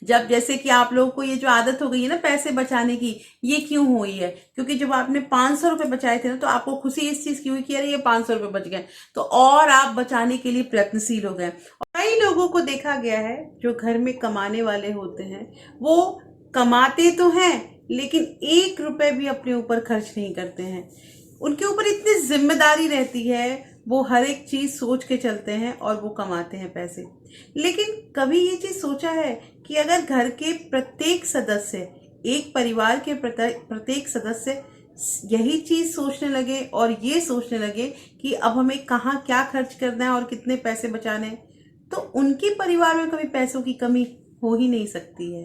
जब जैसे कि आप लोगों को ये जो आदत हो गई है ना पैसे बचाने की, ये क्यों हुई है? क्योंकि जब आपने 500 रुपए बचाए थे ना, तो आपको खुशी इस चीज की हुई कि अरे ये 500 रुपए बच गए, तो और आप बचाने के लिए प्रयत्नशील हो गए। और कई लोगों को देखा गया है जो घर में कमाने वाले होते हैं, वो कमाते तो हैं लेकिन 1 रुपए भी अपने ऊपर खर्च नहीं करते हैं। उनके ऊपर इतनी जिम्मेदारी रहती है, वो हर एक चीज सोच के चलते हैं और वो कमाते हैं पैसे। लेकिन कभी ये चीज सोचा है कि अगर घर के प्रत्येक सदस्य, एक परिवार के प्रत्येक सदस्य यही चीज सोचने लगे और ये सोचने लगे कि अब हमें कहाँ क्या खर्च करना है और कितने पैसे बचाने हैं, तो उनके परिवार में कभी पैसों की कमी हो ही नहीं सकती है।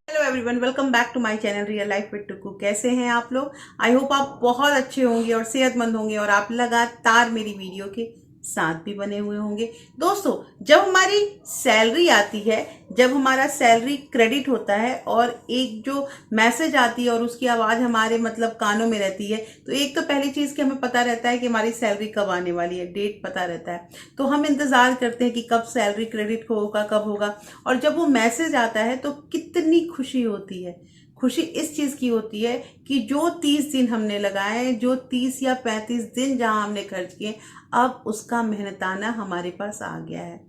Hello everyone, welcome back to my channel real life with Tuku. कैसे हैं आप लोग? आई होप आप बहुत अच्छे होंगे और सेहतमंद होंगे और आप लगातार मेरी वीडियो के साथ भी बने हुए होंगे। दोस्तों, जब हमारी सैलरी आती है, जब हमारा सैलरी क्रेडिट होता है और एक जो मैसेज आती है और उसकी आवाज़ हमारे मतलब कानों में रहती है, तो एक तो पहली चीज़ कि हमें पता रहता है कि हमारी सैलरी कब आने वाली है, डेट पता रहता है। तो हम इंतज़ार करते हैं कि कब सैलरी क्रेडिट होगा, कब होगा। और जब वो मैसेज आता है तो कितनी खुशी होती है। खुशी इस चीज़ की होती है कि जो 30 दिन हमने लगाए, जो 30 या 35 दिन जहां हमने खर्च किए, अब उसका मेहनताना हमारे पास आ गया है।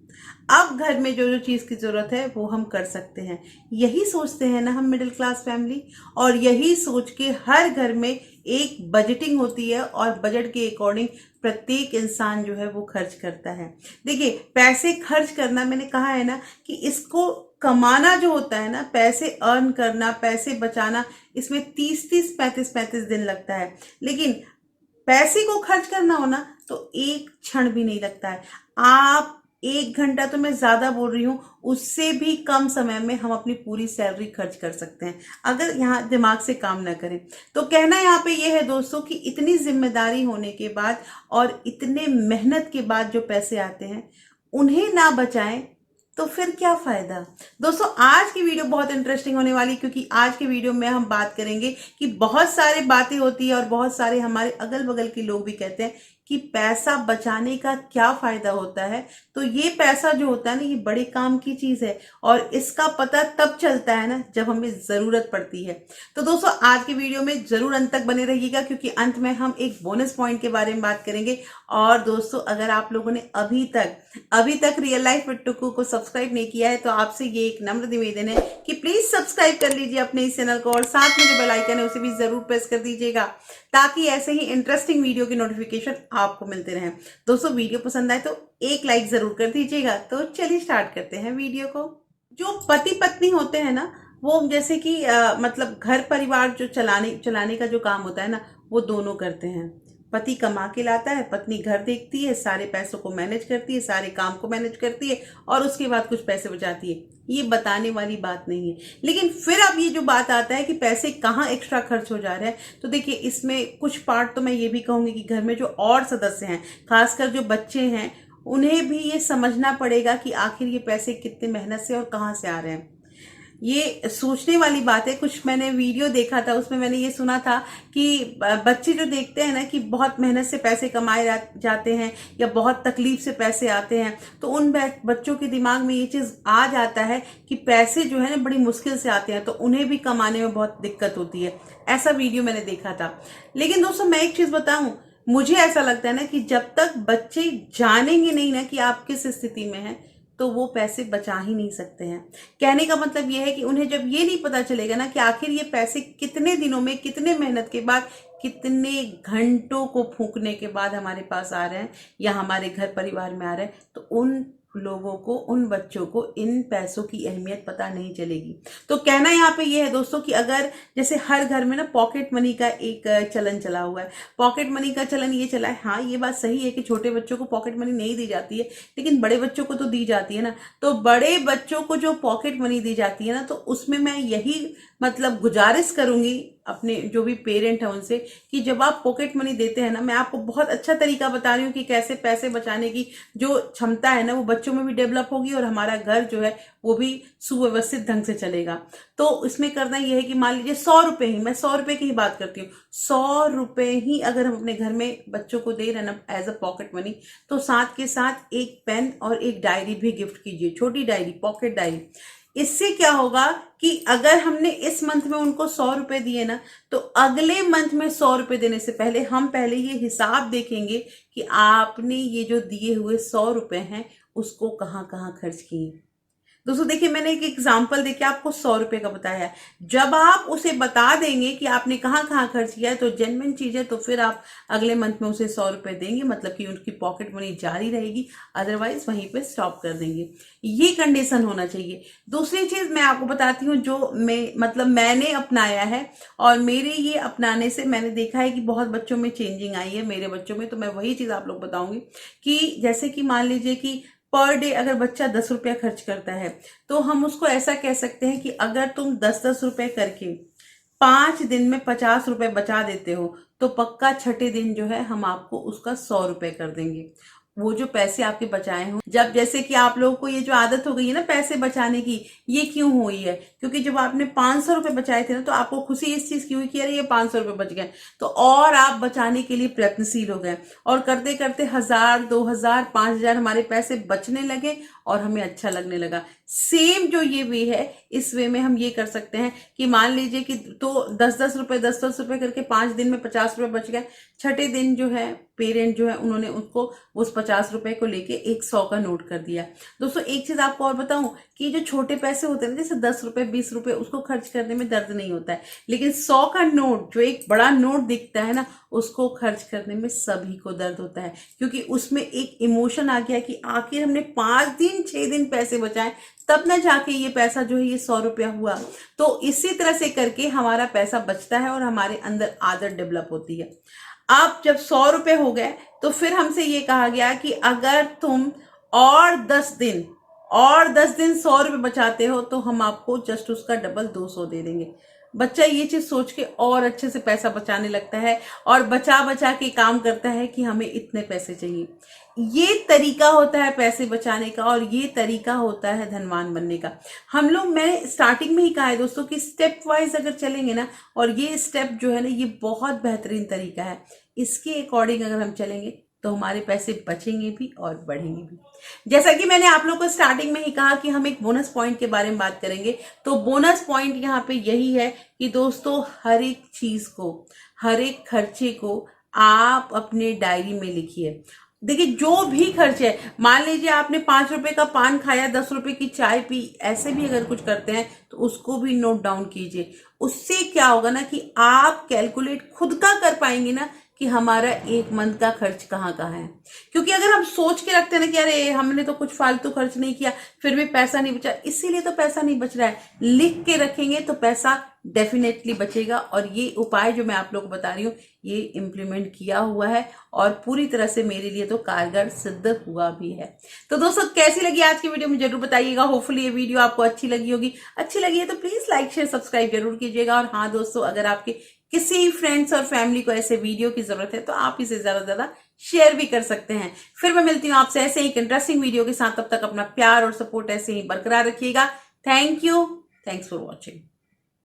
अब घर में जो जो चीज़ की ज़रूरत है वो हम कर सकते हैं। यही सोचते हैं ना हम मिडिल क्लास फैमिली, और यही सोच के हर घर में एक बजटिंग होती है और बजट के अकॉर्डिंग प्रत्येक इंसान जो है वो खर्च करता है। देखिए, पैसे खर्च करना, मैंने कहा है ना कि इसको कमाना जो होता है ना, पैसे अर्न करना, पैसे बचाना, इसमें 30-30, 35-35 दिन लगता है। लेकिन पैसे को खर्च करना हो ना, तो एक क्षण भी नहीं लगता है। आप 1 घंटा, तो मैं ज्यादा बोल रही हूँ, उससे भी कम समय में हम अपनी पूरी सैलरी खर्च कर सकते हैं अगर यहाँ दिमाग से काम ना करें। तो कहना यहाँ पे ये है दोस्तों कि इतनी जिम्मेदारी होने के बाद और इतने मेहनत के बाद जो पैसे आते हैं, उन्हें ना बचाएं तो फिर क्या फायदा। दोस्तों, आज की वीडियो बहुत इंटरेस्टिंग होने वाली, क्योंकि आज की वीडियो में हम बात करेंगे कि बहुत सारे बातें होती है और बहुत सारे हमारे अगल बगल के लोग भी कहते हैं कि पैसा बचाने का क्या फायदा होता है। तो ये पैसा जो होता है ना, ये बड़े काम की चीज है और इसका पता तब चलता है ना जब हमें जरूरत पड़ती है। तो दोस्तों, आज की वीडियो में जरूर अंत तक बने रहिएगा, क्योंकि अंत में हम एक बोनस पॉइंट के बारे में बात करेंगे। और दोस्तों, अगर आप लोगों ने अभी तक रियल लाइफ विद टुकू को सब्सक्राइब नहीं किया है, तो आपसे ये एक नम्र निवेदन है कि प्लीज सब्सक्राइब कर लीजिए अपने इस चैनल को, और साथ में जो बेल आइकन है उसे भी जरूर प्रेस कर दीजिएगा, ताकि ऐसे ही इंटरेस्टिंग वीडियो की नोटिफिकेशन आपको मिलते रहें। दोस्तों, वीडियो पसंद आए तो एक लाइक जरूर कर दीजिएगा। तो चलिए स्टार्ट करते हैं वीडियो को। जो पति पत्नी होते हैं ना, वो जैसे कि मतलब घर परिवार जो चलाने का जो काम होता है ना, वो दोनों करते हैं। पति कमा के लाता है, पत्नी घर देखती है, सारे पैसों को मैनेज करती है, सारे काम को मैनेज करती है और उसके बाद कुछ पैसे बचाती है। ये बताने वाली बात नहीं है। लेकिन फिर अब ये जो बात आता है कि पैसे कहाँ एक्स्ट्रा खर्च हो जा रहे हैं, तो देखिए, इसमें कुछ पार्ट तो मैं ये भी कहूंगी कि घर में जो और सदस्य हैं, खासकर जो बच्चे हैं, उन्हें भी ये समझना पड़ेगा कि आखिर ये पैसे कितने मेहनत से और कहाँ से आ रहे हैं। ये सोचने वाली बात है। कुछ मैंने वीडियो देखा था, उसमें मैंने ये सुना था कि बच्चे जो देखते हैं ना कि बहुत मेहनत से पैसे कमाए जाते हैं या बहुत तकलीफ से पैसे आते हैं, तो उन बच्चों के दिमाग में ये चीज आ जाता है कि पैसे जो है ना बड़ी मुश्किल से आते हैं, तो उन्हें भी कमाने में बहुत दिक्कत होती है। ऐसा वीडियो मैंने देखा था। लेकिन दोस्तों, मैं एक चीज बताऊं, मुझे ऐसा लगता है ना कि जब तक बच्चे जानेंगे नहीं ना कि आप किस स्थिति में हैं, तो वो पैसे बचा ही नहीं सकते हैं। कहने का मतलब ये है कि उन्हें जब ये नहीं पता चलेगा ना कि आखिर ये पैसे कितने दिनों में, कितने मेहनत के बाद, कितने घंटों को फूंकने के बाद हमारे पास आ रहे हैं या हमारे घर परिवार में आ रहे हैं, तो उन लोगों को, उन बच्चों को इन पैसों की अहमियत पता नहीं चलेगी। तो कहना यहाँ पे ये है दोस्तों कि अगर जैसे हर घर में ना पॉकेट मनी का एक चलन चला हुआ है। पॉकेट मनी का चलन ये चला है, हाँ ये बात सही है कि छोटे बच्चों को पॉकेट मनी नहीं दी जाती है, लेकिन बड़े बच्चों को तो दी जाती है ना। तो बड़े बच्चों को जो पॉकेट मनी दी जाती है ना, तो उसमें मैं यही मतलब गुजारिश करूंगी अपने जो भी पेरेंट है उनसे कि जब आप पॉकेट मनी देते हैं ना, मैं आपको बहुत अच्छा तरीका बता रही हूँ कि कैसे पैसे बचाने की जो क्षमता है ना वो बच्चों में भी डेवलप होगी और हमारा घर जो है वो भी सुव्यवस्थित ढंग से चलेगा। तो इसमें करना यह है कि मान लीजिए 100 रुपये ही, मैं 100 रुपये की ही बात करती हूँ, 100 रुपये ही अगर हम अपने घर में बच्चों को दे रहे हैं ना एज अ पॉकेट मनी, तो साथ के साथ एक पेन और एक डायरी भी गिफ्ट कीजिए, छोटी डायरी, पॉकेट डायरी। इससे क्या होगा कि अगर हमने इस मंथ में उनको 100 रुपए दिए ना, तो अगले मंथ में 100 रुपए देने से पहले हम पहले ये हिसाब देखेंगे कि आपने ये जो दिए हुए 100 रुपए हैं उसको कहाँ कहाँ खर्च किए। दोस्तों देखिए, मैंने एक एग्जाम्पल देके आपको 100 रुपए का बताया है। जब आप उसे बता देंगे कि आपने कहाँ कहाँ खर्च किया है, तो जेन्युइन चीज है, तो फिर आप अगले मंथ में उसे 100 रुपए देंगे, मतलब कि उनकी पॉकेट मनी जारी रहेगी, अदरवाइज वहीं पे स्टॉप कर देंगे। ये कंडीशन होना चाहिए। दूसरी चीज मैं आपको बताती हूँ जो मैंने अपनाया है, और मेरे ये अपनाने से मैंने देखा है कि बहुत बच्चों में चेंजिंग आई है, मेरे बच्चों में। तो मैं वही चीज आप लोग बताऊंगी कि जैसे कि मान लीजिए कि पर डे अगर बच्चा 10 रुपया खर्च करता है, तो हम उसको ऐसा कह सकते हैं कि अगर तुम 10-10 रुपए करके 5 दिन में 50 रुपए बचा देते हो, तो पक्का छठे दिन जो है हम आपको उसका 100 रुपए कर देंगे। वो जो पैसे आपके बचाए हों, जब जैसे कि आप लोगों को ये जो आदत हो गई है ना पैसे बचाने की, ये क्यों हुई है? क्योंकि जब आपने 500 रुपए बचाए थे ना, तो आपको खुशी इस चीज की हुई कि अरे ये 500 रुपए बच गए, तो और आप बचाने के लिए प्रयत्नशील हो गए, और करते करते 1000, 2000, 5000 हमारे पैसे बचने लगे और हमें अच्छा लगने लगा। सेम जो ये वे है, इस वे में हम ये कर सकते हैं कि मान लीजिए कि तो 10-10 रुपए, 10-10 रुपए करके 5 दिन में 50 रुपए बच गए। छठे दिन जो है पेरेंट जो है उन्होंने उसको उस 50 रुपए को लेके एक 100 का नोट कर दिया। दोस्तों एक चीज आपको और बताऊं कि जो छोटे पैसे होते हैं ना, जैसे 10 रुपए, 20 रुपए, उसको खर्च करने में दर्द नहीं होता है, लेकिन 100 का नोट, जो एक बड़ा नोट दिखता है ना, उसको खर्च करने में सभी को दर्द होता है, क्योंकि उसमें एक इमोशन आ गया कि आखिर हमने 5 दिन 6 दिन पैसे बचाए, तब ना जाके ये पैसा जो है ये 100 रुपया हुआ। तो इसी तरह से करके हमारा पैसा बचता है और हमारे अंदर आदत डेवलप होती है। अब जब 100 रुपए हो गए, तो फिर हमसे ये कहा गया कि अगर तुम और 10 दिन 100 रुपए बचाते हो, तो हम आपको जस्ट उसका डबल 200 दे देंगे। बच्चा ये चीज सोच के और अच्छे से पैसा बचाने लगता है, और बचा बचा के काम करता है कि हमें इतने पैसे चाहिए। ये तरीका होता है पैसे बचाने का, और ये तरीका होता है धनवान बनने का। हम लोग, मैंने स्टार्टिंग में ही कहा है दोस्तों कि स्टेप वाइज अगर चलेंगे ना, और ये स्टेप जो है ना ये बहुत बेहतरीन तरीका है, इसके अकॉर्डिंग अगर हम चलेंगे तो हमारे पैसे बचेंगे भी और बढ़ेंगे भी। जैसा कि मैंने आप लोगों को स्टार्टिंग में ही कहा कि हम एक बोनस पॉइंट के बारे में बात करेंगे, तो बोनस पॉइंट यहाँ पे यही है कि दोस्तों हर एक चीज को, हर एक खर्चे को आप अपने डायरी में लिखिए। देखिए जो भी खर्च है, मान लीजिए आपने 5 रुपए का पान खाया, 10 रुपए की चाय पी, ऐसे भी अगर कुछ करते हैं तो उसको भी नोट डाउन कीजिए। उससे क्या होगा ना कि आप कैलकुलेट खुद का कर पाएंगे ना कि हमारा एक मंथ का खर्च कहाँ कहाँ है। क्योंकि अगर हम सोच के रखते हैं ना कि अरे हमने तो कुछ फालतू खर्च नहीं किया, फिर भी पैसा नहीं बचा, इसीलिए तो पैसा नहीं बच रहा है। लिख के रखेंगे तो पैसा डेफिनेटली बचेगा। और ये उपाय जो मैं आप लोग को बता रही हूँ, ये इम्प्लीमेंट किया हुआ है और पूरी तरह से मेरे लिए तो कारगर सिद्ध हुआ भी है। तो दोस्तों कैसी लगी आज की वीडियो मुझे जरूर बताइएगा। होपफुली ये वीडियो आपको अच्छी लगी होगी। अच्छी लगी है तो प्लीज लाइक शेयर सब्सक्राइब जरूर कीजिएगा। और हाँ दोस्तों, अगर आपके किसी फ्रेंड्स और फैमिली को ऐसे वीडियो की जरूरत है तो आप इसे ज्यादा से ज्यादा शेयर भी कर सकते हैं। फिर मैं मिलती हूँ आपसे ऐसे ही इंटरेस्टिंग वीडियो के साथ। तब तक अपना प्यार और सपोर्ट ऐसे ही बरकरार रखिएगा। Thank you, thanks for watching.